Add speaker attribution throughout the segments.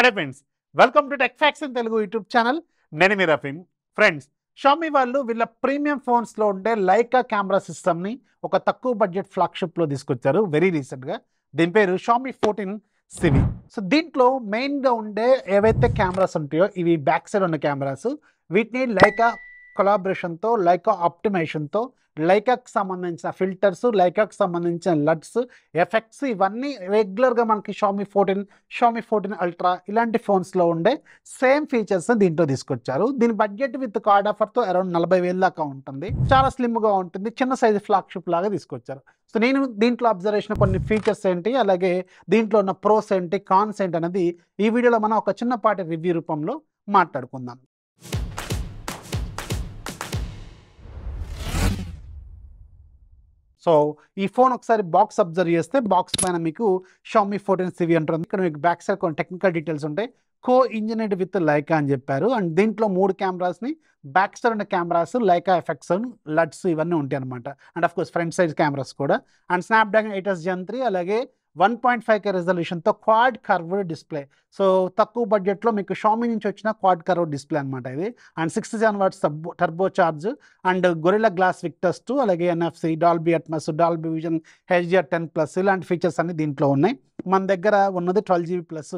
Speaker 1: Hello friends, welcome to tech fax in Telugu YouTube channel. నేను మీ రఫీన్. Friends, Xiaomi వాళ్ళు వీళ్ళ premium ఫోన్స్లో ఉండే లైకా కెమెరా సిస్టమ్ని ఒక తక్కువ బడ్జెట్ ఫ్లాగ్షిప్లో తీసుకొచ్చారు వెరీ రీసెంట్గా. దీని పేరు షామీ 14 సివి. సో దీంట్లో మెయిన్గా ఉండే ఏవైతే కెమెరాస్ ఉంటాయో ఇవి బ్యాక్ సైడ్ ఉన్న కెమెరాస్. వీటిని లైకా కొలాబరేషన్తో, లైకా ఆప్టిమైజేషన్తో, లైకాకి సంబంధించిన ఫిల్టర్స్, లైకాకి సంబంధించిన లట్స్, ఎఫెక్ట్స్ ఇవన్నీ రెగ్యులర్గా మనకి షామీ 14, షామీ 14 అల్ట్రా ఇలాంటి ఫోన్స్లో ఉండే సేమ్ ఫీచర్స్ దీంట్లో తీసుకొచ్చారు. దీని బడ్జెట్ విత్ కార్డ్ ఆఫర్తో అరౌండ్ 40,000 దాకా ఉంటుంది. చాలా స్లిమ్గా ఉంటుంది, చిన్న సైజు ఫ్లాగ్షిప్ లాగా తీసుకొచ్చారు. సో నేను దీంట్లో అబ్జర్వ్ చేసిన కొన్ని ఫీచర్స్ ఏంటి, అలాగే దీంట్లో ఉన్న ప్రోస్ ఏంటి, కాన్స్ ఏంటి అనేది ఈ వీడియోలో మనం ఒక చిన్నపాటి రివ్యూ రూపంలో మాట్లాడుకుందాం. సో ఈ ఫోన్ ఒకసారి బాక్స్ అబ్జర్వ్ చేస్తే బాక్స్ పైన మీకు షామీ 14 సివి ఉంటుంది. ఇక్కడ మీకు బ్యాక్ సైడ్ కొన్ని టెక్నికల్ డీటెయిల్స్ ఉంటాయి. కో ఇంజనీర్డ్ విత్ లైకా అని చెప్పారు. అండ్ దీంట్లో 3 కెమెరాస్ని, బ్యాక్ సైడ్ ఉన్న కెమెరాస్ లైకా ఎఫెక్ట్స్, లట్స్ ఇవన్నీ ఉంటాయి అనమాట. And of course front side cameras కూడా. అండ్ స్నాప్డ్రాగన్ 8s Gen 3 అలాగే 1.5K రెజల్యూషన్తో క్వాడ్ కర్వ్డ్ డిస్ప్లే. సో తక్కువ బడ్జెట్లో మీకు షామీ నుంచి వచ్చిన క్వాడ్ కర్వ్డ్ డిస్ప్లే అనమాట ఇది. And 67 watts turbo charge and Gorilla Glass Victus 2 అలాగే NFC, Dolby Atmos, Dolby Vision, HDR10+ ఇలాంటి ఫీచర్స్ అన్ని దీంట్లో ఉన్నాయి. మన దగ్గర ఉన్నది 12GB ప్లస్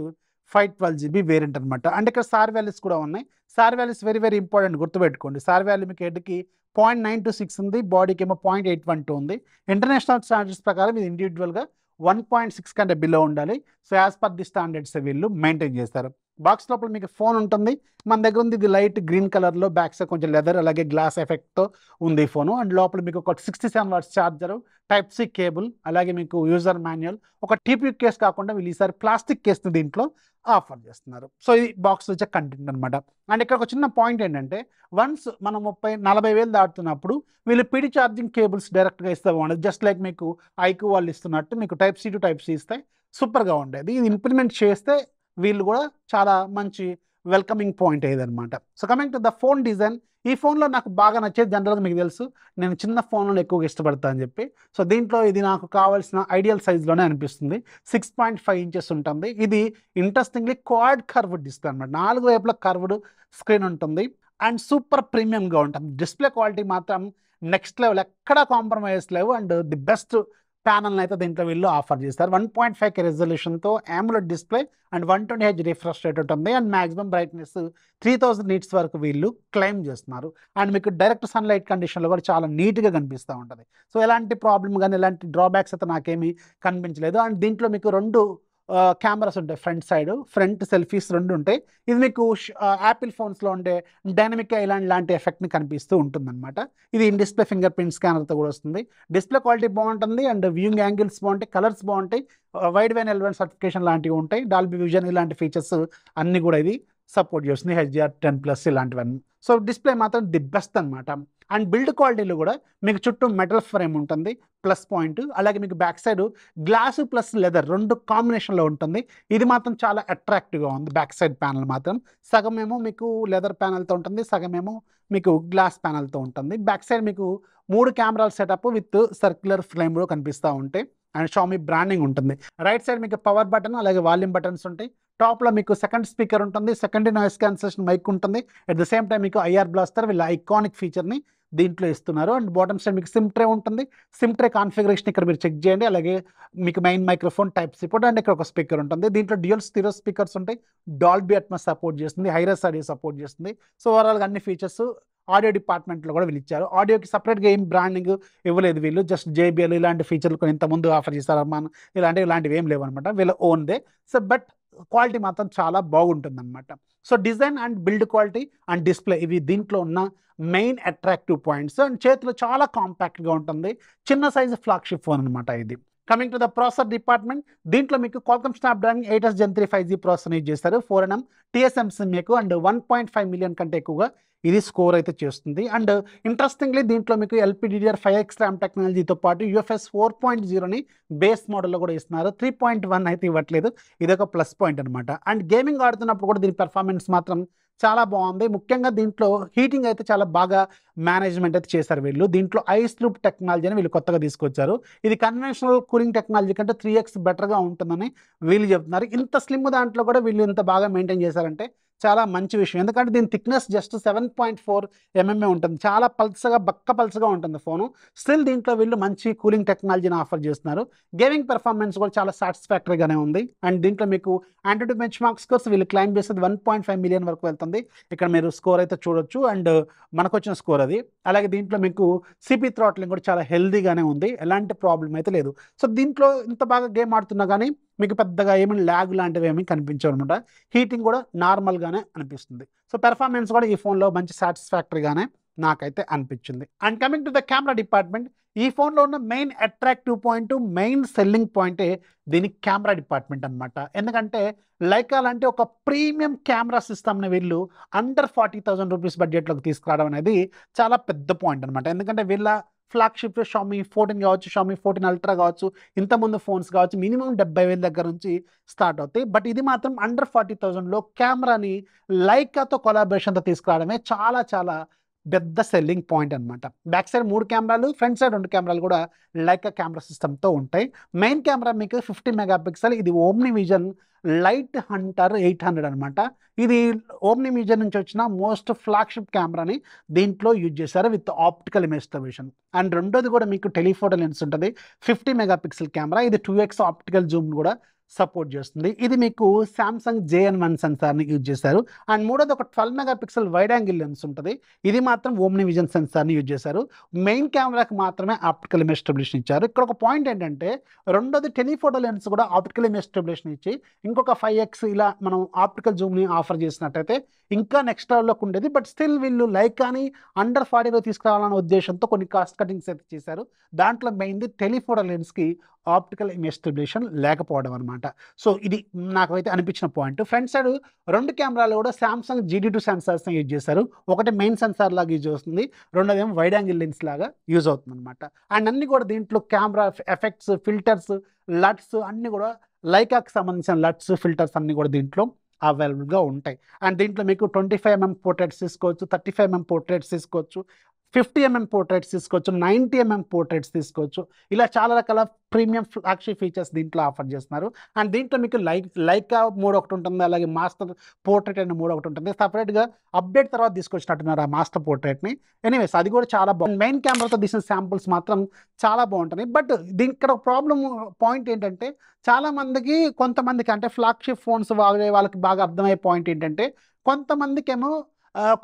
Speaker 1: 512GB వేరియంట్ అనమాట. అంటే ఇక్కడ సార్ వాల్యూస్ కూడా ఉన్నాయి. Sir values very very important, గుర్తుపెట్టుకోండి. సార్ వాల్యూ మీకు హెడ్కి 0.926 ఉంది, బాడీకి ఏమో 0.812 ఉంది. ఇంటర్నేషనల్ స్టాండర్డ్స్ ప్రకారం ఇది ఇండివిజువల్గా 1.6 కంటే బిలో ఉండాలి. So as per the standards వీళ్ళు మెయింటైన్ చేస్తారు. బాక్స్ లోపల మీకు ఫోన్ ఉంటుంది. మన దగ్గర ఉంది ఇది లైట్ గ్రీన్ కలర్లో, బ్యాక్ సైడ్ కొంచెం లెదర్ అలాగే గ్లాస్ ఎఫెక్ట్తో ఉంది ఈ ఫోను. అండ్ లోపల మీకు ఒక 67 వాట్స్ ఛార్జరు, Type-C కేబుల్, అలాగే మీకు యూజర్ మాన్యువల్. ఒక TPU కేస్ కాకుండా వీళ్ళు ఈసారి ప్లాస్టిక్ కేస్ని దీంట్లో ఆఫర్ చేస్తున్నారు. సో ఇది బాక్స్ వచ్చే కంటెంట్ అనమాట. అండ్ ఇక్కడ ఒక చిన్న పాయింట్ ఏంటంటే, వన్స్ మనం 30,000-40,000 దాటుతున్నప్పుడు వీళ్ళు PD ఛార్జింగ్ కేబుల్స్ డైరెక్ట్గా ఇస్తే బాగుండదు. జస్ట్ లైక్ మీకు ఐక్యూ వాళ్ళు ఇస్తున్నట్టు మీకు Type-C to Type-C ఇస్తే సూపర్గా ఉండేది. ఇది ఇంప్లిమెంట్ చేస్తే వీళ్ళు కూడా చాలా మంచి వెల్కమింగ్ పాయింట్ అయ్యేదన్నమాట. So coming to the phone design, ఈ ఫోన్లో నాకు బాగా నచ్చేది, జనరల్గా మీకు తెలుసు నేను చిన్న ఫోన్లను ఎక్కువగా ఇష్టపడతా అని చెప్పి. సో దీంట్లో ఇది నాకు కావాల్సిన ఐడియల్ సైజ్లోనే అనిపిస్తుంది. 6.5 ఇంచెస్ ఉంటుంది. ఇది ఇంట్రెస్టింగ్లీ క్వాడ్ కర్వ్డ్ డిస్ప్లే అనమాట. 4 వైపుల కర్వ్డ్ స్క్రీన్ ఉంటుంది అండ్ సూపర్ ప్రీమియంగా ఉంటుంది. డిస్ప్లే క్వాలిటీ మాత్రం నెక్స్ట్ లెవెల్, ఎక్కడా కాంప్రమైజ్ లేవు. అండ్ ది బెస్ట్ ప్యానల్ని అయితే దీంట్లో వీళ్ళు ఆఫర్ చేస్తారు. 1.5K రెజల్యూషన్తో AMOLED display and 120Hz refresh rate ఉంటుంది. అండ్ మ్యాక్సిమం బ్రైట్నెస్ 3000 నిట్స్ వరకు వీళ్ళు క్లెయిమ్ చేస్తున్నారు. అండ్ మీకు డైరెక్ట్ సన్లైట్ కండిషన్లో కూడా చాలా నీట్గా కనిపిస్తూ ఉంటుంది. సో ఎలాంటి ప్రాబ్లమ్ కానీ ఎలాంటి డ్రాబ్యాక్స్ అయితే నాకేమీ కనిపించలేదు. అండ్ దీంట్లో మీకు 2 కెమెరాస్ ఉంటాయి. ఫ్రంట్ సెల్ఫీస్ 2 ఉంటాయి. ఇది మీకు యాపిల్ ఫోన్స్లో ఉండే డైనమిక్ ఐలాండ్ లాంటి ఎఫెక్ట్ని కనిపిస్తూ ఉంటుందన్నమాట. ఇది ఇన్ డిస్ప్లే ఫింగర్ ప్రింట్ స్కానర్తో కూడా వస్తుంది. డిస్ప్లే క్వాలిటీ బాగుంటుంది అండ్ వ్యూయింగ్ యాంగిల్స్ బాగుంటాయి, కలర్స్ బాగుంటాయి, వైడ్ వైన్ L1 సర్టిఫికేషన్ లాంటివి ఉంటాయి, డాల్బీ విజన్ ఇలాంటి ఫీచర్స్ అన్నీ కూడా ఇది సపోర్ట్ చేస్తుంది, HDR10+ ఇలాంటివన్నీ. సో డిస్ప్లే మాత్రం ది బెస్ట్ అనమాట. అండ్ బిల్డ్ క్వాలిటీలో కూడా మీకు చుట్టూ మెటల్ ఫ్రేమ్ ఉంటుంది, ప్లస్ పాయింట్. అలాగే మీకు back side glass plus leather 2 కాంబినేషన్లో ఉంటుంది. ఇది మాత్రం చాలా అట్రాక్టివ్గా ఉంది. బ్యాక్ సైడ్ ప్యానల్ మాత్రం సగమేమో మీకు లెదర్ ప్యానల్తో ఉంటుంది, సగమేమో మీకు గ్లాస్ ప్యానల్తో ఉంటుంది. బ్యాక్ సైడ్ మీకు 3 కెమెరాల సెటప్ విత్ సర్క్యులర్ ఫ్రేమ్లో కనిపిస్తూ ఉంటాయి. అండ్ షామీ బ్రాండింగ్ ఉంటుంది. రైట్ సైడ్ మీకు పవర్ బటన్ అలాగే వాల్యూమ్ బటన్స్ ఉంటాయి. టాప్లో మీకు సెకండ్ స్పీకర్ ఉంటుంది, సెకండరీ నాయిస్ క్యాన్సిలేషన్ మైక్ ఉంటుంది. అట్ ద సేమ్ టైం మీకు IR బ్లాస్టర్ వీళ్ళ ఐకానిక్ ఫీచర్ని దీంట్లో ఇస్తున్నారు. అండ్ బాటమ్ సైడ్ మీకు సిమ్ ట్రే ఉంటుంది. సిమ్ ట్రే కాన్ఫిగరేషన్ ఇక్కడ మీరు చెక్ చేయండి. అలాగే మీకు main microphone Type-C port and ఇక్కడ ఒక స్పీకర్ ఉంటుంది. దీంట్లో డ్యూయల్ స్టీరియో స్పీకర్స్ ఉంటాయి. డాల్బీ అట్మస్ సపోర్ట్ చేస్తుంది, హైరస్ ఆడియో సపోర్ట్ చేస్తుంది. సో ఓవరాల్గా అన్ని ఫీచర్స్ ఆడియో డిపార్ట్మెంట్లో కూడా వీళ్ళు ఇచ్చారు. ఆడియోకి సపరేట్గా ఏం బ్రాండింగ్ ఇవ్వలేదు వీళ్ళు. జస్ట్ JBL ఇలాంటి ఫీచర్లు కొన్ని ఇంతకుముందు ఆఫర్ చేస్తారు మన ఇలాంటివి ఏం లేవన్నమాట, వీళ్ళ ఓన్దే. సో బట్ క్వాలిటీ మాత్రం చాలా బాగుంటుందన్నమాట. So design and build quality and display ఇవి దీంట్లో ఉన్న మెయిన్ అట్రాక్టివ్ పాయింట్స్. అండ్ చేతిలో చాలా కాంపాక్ట్గా ఉంటుంది, చిన్న సైజు ఫ్లాగ్షిప్ ఫోన్ అనమాట ఇది. Coming to the processor department, దీంట్లో మీకు Qualcomm Snapdragon 8s Gen 3 5G processor use చేస్తారు. 4nm TSMC మీకు అండ్ 1.5 మిలియన్ కంటే ఎక్కువగా ఇది స్కోర్ అయితే చేస్తుంది. అండ్ ఇంట్రెస్టింగ్లీ దీంట్లో మీకు LPDDR5X RAM టెక్నాలజీతో పాటు UFS 4.0ని బేస్ మోడల్లో కూడా ఇస్తున్నారు. 3.1 అయితే ఇవ్వట్లేదు, ఇది ఒక ప్లస్ పాయింట్ అనమాట. అండ్ గేమింగ్ ఆడుతున్నప్పుడు కూడా దీని పెర్ఫార్మెన్స్ మాత్రం చాలా బాగుంది. ముఖ్యంగా దీంట్లో హీటింగ్ అయితే చాలా బాగా మేనేజ్మెంట్ అయితే చేశారు వీళ్ళు. దీంట్లో ఐస్ లూప్ టెక్నాలజీ అని వీళ్ళు కొత్తగా తీసుకొచ్చారు. ఇది కన్వెన్షనల్ కూలింగ్ టెక్నాలజీ కంటే 3x బెటర్గా ఉంటుందని వీళ్ళు చెప్తున్నారు. ఇంత స్లిమ్ దాంట్లో కూడా వీళ్ళు ఇంత బాగా మెయింటైన్ చేశారంటే చాలా మంచి విషయం. ఎందుకంటే దీని థిక్నెస్ జస్ట్ 7.4 ఎంఎంఏ ఉంటుంది. చాలా పల్చగా పల్చగా ఉంటుంది ఫోను. స్టిల్ దీంట్లో వీళ్ళు మంచి కూలింగ్ టెక్నాలజీని ఆఫర్ చేస్తున్నారు. గేమింగ్ పెర్ఫార్మెన్స్ కూడా చాలా సాటిస్ఫాక్టరీగానే ఉంది. అండ్ దీంట్లో మీకు ఆండ్రాయిడ్ బెంచ్ మార్క్ స్కోర్స్ వీళ్ళు క్లైమ్ చేసేది 1.5 మిలియన్ వరకు వెళ్తుంది. ఇక్కడ మీరు స్కోర్ అయితే చూడొచ్చు. అండ్ మనకొచ్చిన స్కోర్ అది. అలాగే దీంట్లో మీకు సిపి థ్రాట్లింగ్ కూడా చాలా హెల్దీగానే ఉంది. ఎలాంటి ప్రాబ్లం అయితే లేదు. సో దీంట్లో ఇంత బాగా గేమ్ ఆడుతున్నా కానీ మీకు పెద్దగా ఏమీ ల్యాగ్ లాంటివి ఏమీ కనిపించవు అనమాట. హీటింగ్ కూడా నార్మల్గానే అనిపిస్తుంది. సో పెర్ఫార్మెన్స్ కూడా ఈ ఫోన్లో మంచి సాటిస్ఫాక్టరీగానే నాకైతే అనిపించింది. And coming to the camera department, ఈ ఫోన్లో ఉన్న main attractive point, main selling పాయింటే దీని కెమెరా డిపార్ట్మెంట్ అనమాట. ఎందుకంటే లైకా లాంటి ఒక ప్రీమియం కెమెరా సిస్టమ్ని వీళ్ళు అండర్ 40,000 రూపీస్ బడ్జెట్లోకి తీసుకురావడం అనేది చాలా పెద్ద పాయింట్ అనమాట. ఎందుకంటే వీళ్ళ ఫ్లాగ్షిప్ షామీ 14 కావచ్చు, షామీ 14 అల్ట్రా కావచ్చు, ఇంతకుముందు ఫోన్స్ కావచ్చు, మినిమం 70,000 దగ్గర నుంచి స్టార్ట్ అవుతాయి. బట్ ఇది మాత్రం అండర్ 40,000లో కెమెరాని లైకాతో కొలాబరేషన్తో తీసుకురావడమే చాలా చాలా పెద్ద సెల్లింగ్ పాయింట్ అనమాట. బ్యాక్ సైడ్ 3 కెమెరాలు, ఫ్రంట్ సైడ్ 2 కెమెరాలు కూడా లైకా కెమెరా సిస్టమ్తో ఉంటాయి. మెయిన్ కెమెరా మీకు 50 మెగాపిక్సెల్. ఇది ఓమ్ని విజన్ లైట్ హంటర్ 800 అనమాట. ఇది ఓమ్ని విజన్ నుంచి వచ్చిన మోస్ట్ ఫ్లాగ్షిప్ కెమెరాని దీంట్లో యూజ్ చేశారు విత్ ఆప్టికల్ ఇమేజ్ స్టెబిలిషన్. అండ్ రెండోది కూడా మీకు టెలిఫోటో లెన్స్ ఉంటుంది, 50 మెగాపిక్సెల్ కెమెరా. ఇది 2x ఆప్టికల్ జూమ్ కూడా సపోర్ట్ చేస్తుంది. ఇది మీకు సామ్సంగ్ JN1 సెన్సార్ని యూజ్ చేశారు. అండ్ మూడోది ఒక 12 మెగాపిక్సెల్ వైడ్ యాంగిల్ లెన్స్ ఉంటుంది. ఇది మాత్రం ఓమ్ని విజన్ సెన్సార్ని యూజ్ చేశారు. మెయిన్ కెమెరాకి మాత్రమే ఆప్టికల్ ఇమేజ్ స్టెబిలిషన్ ఇచ్చారు. ఇక్కడ ఒక పాయింట్ ఏంటంటే రెండోది టెలిఫోటో లెన్స్ కూడా ఆప్టికల్ ఇమేజ్ స్టెబిలిషన్ ఇచ్చి ఇంకొక 5x ఇలా మనం ఆప్టికల్ జూమ్ని ఆఫర్ చేసినట్టయితే ఇంకా నెక్స్ట్ లెవెల్లోకి ఉండేది. బట్ స్టిల్ వీళ్ళు లైకాని అండర్ 40లో తీసుకురావాలనే ఉద్దేశంతో కొన్ని కాస్ట్ కటింగ్స్ అయితే చేశారు. దాంట్లో మెయిన్ది టెలిఫోటో లెన్స్కి ఆప్టికల్ ఇమేజ్ స్టెబిలిషన్ లేకపోవడం అనమాట. సో ఇది నాకైతే అనిపించిన పాయింట్. ఫ్రంట్ సైడ్ 2 కెమెరాలు కూడా సామ్సంగ్ GD2 సెన్సార్స్ని యూజ్ చేశారు. ఒకటి మెయిన్ సెన్సార్ లాగా యూజ్ అవుతుంది, రెండోది ఏమో వైడ్ యాంగిల్ లెన్స్ లాగా యూజ్ అవుతుంది అనమాట. అండ్ అన్ని కూడా దీంట్లో కెమెరా ఎఫెక్ట్స్, ఫిల్టర్స్, లట్స్ అన్నీ కూడా లైకాకి సంబంధించిన లట్స్, ఫిల్టర్స్ అన్నీ కూడా దీంట్లో అవైలబుల్గా ఉంటాయి. అండ్ దీంట్లో మీకు 25mm పోర్ట్రేట్స్ తీసుకోవచ్చు, 35mm పోర్ట్రేట్స్ తీసుకోవచ్చు, 50mm పోర్ట్రేట్స్ తీసుకోవచ్చు, 90mm పోర్ట్రేట్స్ తీసుకోవచ్చు. ఇలా చాలా రకాల ప్రీమియం ఫ్లాగ్షిప్ ఫీచర్స్ దీంట్లో ఆఫర్ చేస్తున్నారు. అండ్ దీంట్లో మీకు లైకా మోడ్ ఒకటి ఉంటుంది, అలాగే మాస్టర్ పోర్ట్రేట్ అనే మోడ్ ఒకటి ఉంటుంది. సపరేట్గా అప్డేట్ తర్వాత తీసుకొచ్చినట్టున్నారు ఆ మాస్టర్ పోర్ట్రేట్ని. ఎనీవేస్ అది కూడా చాలా బాగుంది. మెయిన్ కెమెరాతో తీసిన శాంపుల్స్ మాత్రం చాలా బాగుంటాయి. బట్ దీని ఇక్కడ ప్రాబ్లం పాయింట్ ఏంటంటే చాలామందికి, కొంతమందికి అంటే ఫ్లాగ్షిప్ ఫోన్స్ వాడే వాళ్ళకి బాగా అర్థమయ్యే పాయింట్ ఏంటంటే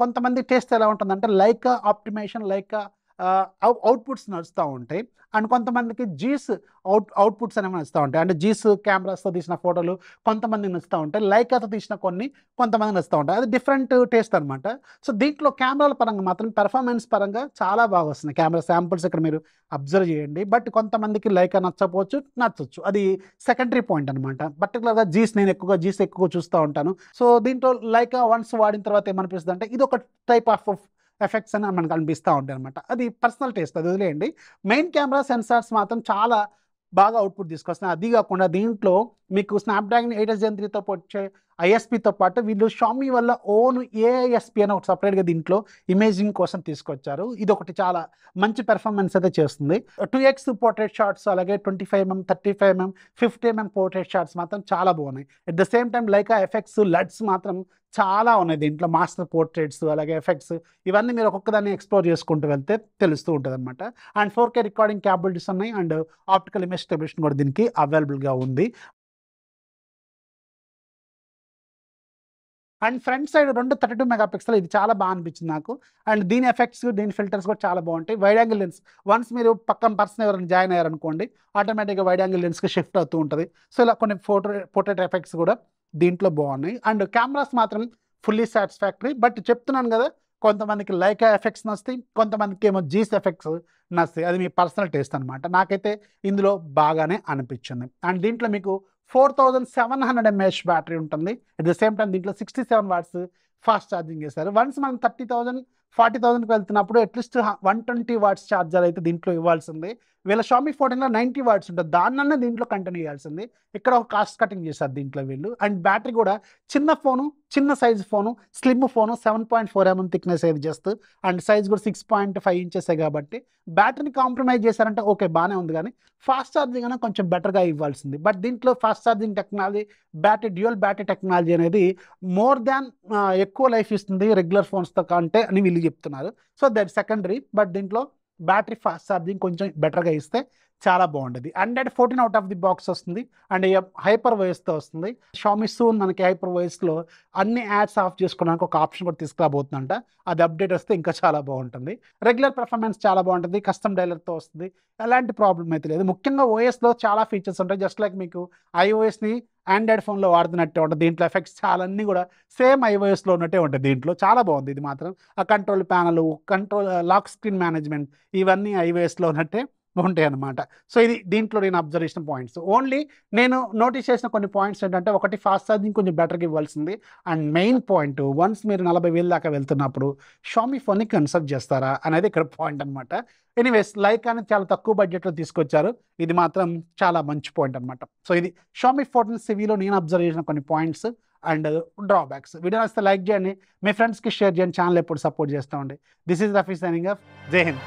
Speaker 1: కొంతమంది టేస్ట్ ఎలా ఉంటుందంటే లైకా ఆప్టిమేషన్, లైకా అవుట్పుట్స్ నడుస్తూ ఉంటాయి. అండ్ కొంతమందికి జీస్ అవుట్పుట్స్ అనేవి నడుస్తూ ఉంటాయి. అంటే జీస్ కెమెరాస్తో తీసిన ఫోటోలు కొంతమందికి నచ్చుతూ ఉంటాయి, లైకాతో తీసిన కొంతమంది నచ్చుతూ ఉంటాయి. అది డిఫరెంట్ టేస్ట్ అనమాట. సో దీంట్లో కెమెరాల పరంగా మాత్రం పెర్ఫార్మెన్స్ పరంగా చాలా బాగా వస్తున్నాయి కెమెరా శాంపుల్స్. ఇక్కడ మీరు అబ్జర్వ్ చేయండి. బట్ కొంతమందికి లైకా నచ్చవచ్చు, అది సెకండరీ పాయింట్ అనమాట. పర్టికులర్గా నేను ఎక్కువగా జీస్ చూస్తూ ఉంటాను. సో దీంట్లో లైకా వన్స్ వాడిన తర్వాత ఏమనిపిస్తుంది అంటే ఇది ఒక టైప్ ఆఫ్ ఎఫెక్ట్స్ అని మనకు అనిపిస్తూ ఉంటాయి అనమాట. అది పర్సనల్ టేస్ట్, అది వదిలేయండి. మెయిన్ కెమెరా సెన్సార్స్ మాత్రం చాలా బాగా అవుట్పుట్ తీసుకొస్తున్నాయి. అది కాకుండా దీంట్లో మీకు స్నాప్డ్రాగన్ 8s Gen 3తో వచ్చే ISPతో పాటు వీళ్ళు షామీ వల్ల ఓన్ AISP అని ఒకటి సపరేట్గా దీంట్లో ఇమేజింగ్ కోసం తీసుకొచ్చారు. ఇది ఒకటి చాలా మంచి పెర్ఫార్మెన్స్ అయితే చేస్తుంది. 2x పోర్ట్రేట్ షాట్స్, అలాగే 25mm, 35mm, 50mm portrait shots మాత్రం చాలా బాగున్నాయి. At the same time Leica effects, LUTs మాత్రం చాలా ఉన్నాయి దీంట్లో. మాస్టర్ పోర్ట్రేట్స్, అలాగే ఎఫెక్ట్స్, ఇవన్నీ మీరు ఒక్కొక్కదాన్ని ఎక్స్ప్లోర్ చేసుకుంటూ వెళ్తే తెలుస్తూ ఉంటుంది అనమాట. అండ్ 4K రికార్డింగ్ క్యాపబిలిటీస్ ఉన్నాయి. అండ్ ఆప్టికల్ ఇమేజ్ స్టెబిలిషన్ కూడా దీనికి అవైలబుల్గా ఉంది. అండ్ ఫ్రంట్ సైడ్ 2 32 మెగాపిక్సెల్, ఇది చాలా బాగా అనిపించింది నాకు. అండ్ దీని ఎఫెక్ట్స్, దీని ఫిల్టర్స్ కూడా చాలా బాగుంటాయి. వైడ్ యాంగిల్ లెన్స్, వన్స్ మీరు పక్కన పర్సన్ ఎవరైనా జాయిన్ అయ్యారనుకోండి ఆటోమేటిక్గా వైడ్ యాంగిల్ లెన్స్కి షిఫ్ట్ అవుతూ ఉంటుంది. సో ఇలా కొన్ని పోర్ట్రేట్ ఎఫెక్ట్స్ కూడా దీంట్లో బాగున్నాయి. అండ్ కెమెరాస్ మాత్రం ఫుల్లీ సాటిస్ఫాక్టరీ. బట్ చెప్తున్నాను కదా, కొంతమందికి లైకా ఎఫెక్ట్స్ నస్తాయి, కొంతమందికి ఏమో జీస్ ఎఫెక్ట్స్ నస్తాయి. అది మీ పర్సనల్ టేస్ట్ అనమాట. నాకైతే ఇందులో బాగానే అనిపించింది. అండ్ దీంట్లో మీకు 4700 mAh బ్యాటరీ ఉంటుంది. అట్ ద సేమ్ టైం దీంట్లో 67 వాట్స్ ఫాస్ట్ ఛార్జింగ్ చేశారు. వన్స్ మనం 30,000 40,000కి వెళ్తున్నప్పుడు అట్లీస్ట్ 120 వాట్స్ ఛార్జర్ అయితే దీంట్లో ఇవ్వాల్సిందే. వీళ్ళ షామీ 14లో 90 వాట్స్ ఉంటుంది, దాన్నన్నా దీంట్లో కంటిన్యూ చేయాల్సింది. ఇక్కడ ఒక కాస్ట్ కటింగ్ చేశారు దీంట్లో వీళ్ళు. అండ్ బ్యాటరీ కూడా చిన్న ఫోను, చిన్న size phone, slim phone, 7.4 mm thickness ఏది జస్ట్, అండ్ సైజ్ కూడా 6.5 ఇంచెసే కాబట్టి బ్యాటరీని కాంప్రమైజ్ చేశారంటే ఓకే బాగానే ఉంది, కానీ ఫాస్ట్ ఛార్జింగ్ అనేది కొంచెం బెటర్గా ఇవ్వాల్సింది. బట్ దీంట్లో fast charging technology, dual battery technology అనేది మోర్ దాన్ ఎక్కువ లైఫ్ ఇస్తుంది రెగ్యులర్ ఫోన్స్తో కంటే అని వీళ్ళు చెప్తున్నారు. So that secondary. బట్ దీంట్లో బ్యాటరీ ఫాస్ట్ ఛార్జింగ్ కొంచెం బెటర్గా ఇస్తే చాలా బాగుంటుంది. Android 14 out of the box వస్తుంది అండ్ హైపర్ వాయిస్తో వస్తుంది. షామీ సూన్ మనకి హైపర్ వాయిస్లో అన్ని యాడ్స్ ఆఫ్ చేసుకోవడానికి ఒక ఆప్షన్ కూడా తీసుకురాబోతుందంట. అది అప్డేట్ వస్తే ఇంకా చాలా బాగుంటుంది. రెగ్యులర్ పర్ఫార్మెన్స్ చాలా బాగుంటుంది, కస్టమ్ డైలర్తో వస్తుంది, ఎలాంటి ప్రాబ్లం అయితే లేదు. ముఖ్యంగా ఓఎస్లో చాలా ఫీచర్స్ ఉంటాయి, జస్ట్ లైక్ మీకు ఐఓఎస్ని ఆండ్రాయిడ్ ఫోన్లో వాడుతున్నట్టే ఉంటుంది. దీంట్లో ఎఫెక్ట్స్ చాలా అన్నీ కూడా సేమ్ ఐఓఎస్లో ఉన్నట్టే ఉంటుంది. దీంట్లో చాలా బాగుంది ఇది మాత్రం. ఆ control panel, lock screen management ఇవన్నీ ఐఓఎస్లో ఉన్నట్టే ఉంటాయి అన్నమాట. సో ఇది దీంట్లో నేను అబ్జర్వ్ చేసిన పాయింట్స్. ఓన్లీ నేను నోటీస్ చేసిన కొన్ని పాయింట్స్ ఏంటంటే, ఒకటి ఫాస్ట్ ఛార్జింగ్ కొంచెం బెటర్గా ఇవ్వాల్సింది. అండ్ మెయిన్ పాయింట్, వన్స్ మీరు 40,000 దాకా వెళ్తున్నప్పుడు షామీ ఫోన్ని కన్సల్ట్ చేస్తారా అనేది ఇక్కడ పాయింట్ అనమాట. ఎనీవేస్ లైకా అనేది చాలా తక్కువ బడ్జెట్లో తీసుకొచ్చారు, ఇది మాత్రం చాలా మంచి పాయింట్ అనమాట. సో ఇది షామీ 14 సివిలో నేను అబ్జర్వ్ చేసిన కొన్ని పాయింట్స్ అండ్ డ్రాబ్యాక్స్. వీడియో నచ్చితే లైక్ చేయండి, మీ ఫ్రెండ్స్కి షేర్ చేయండి, ఛానల్ ఎప్పుడు సపోర్ట్ చేస్తూ ఉండి. This is Rafi signing off. జై హింద్.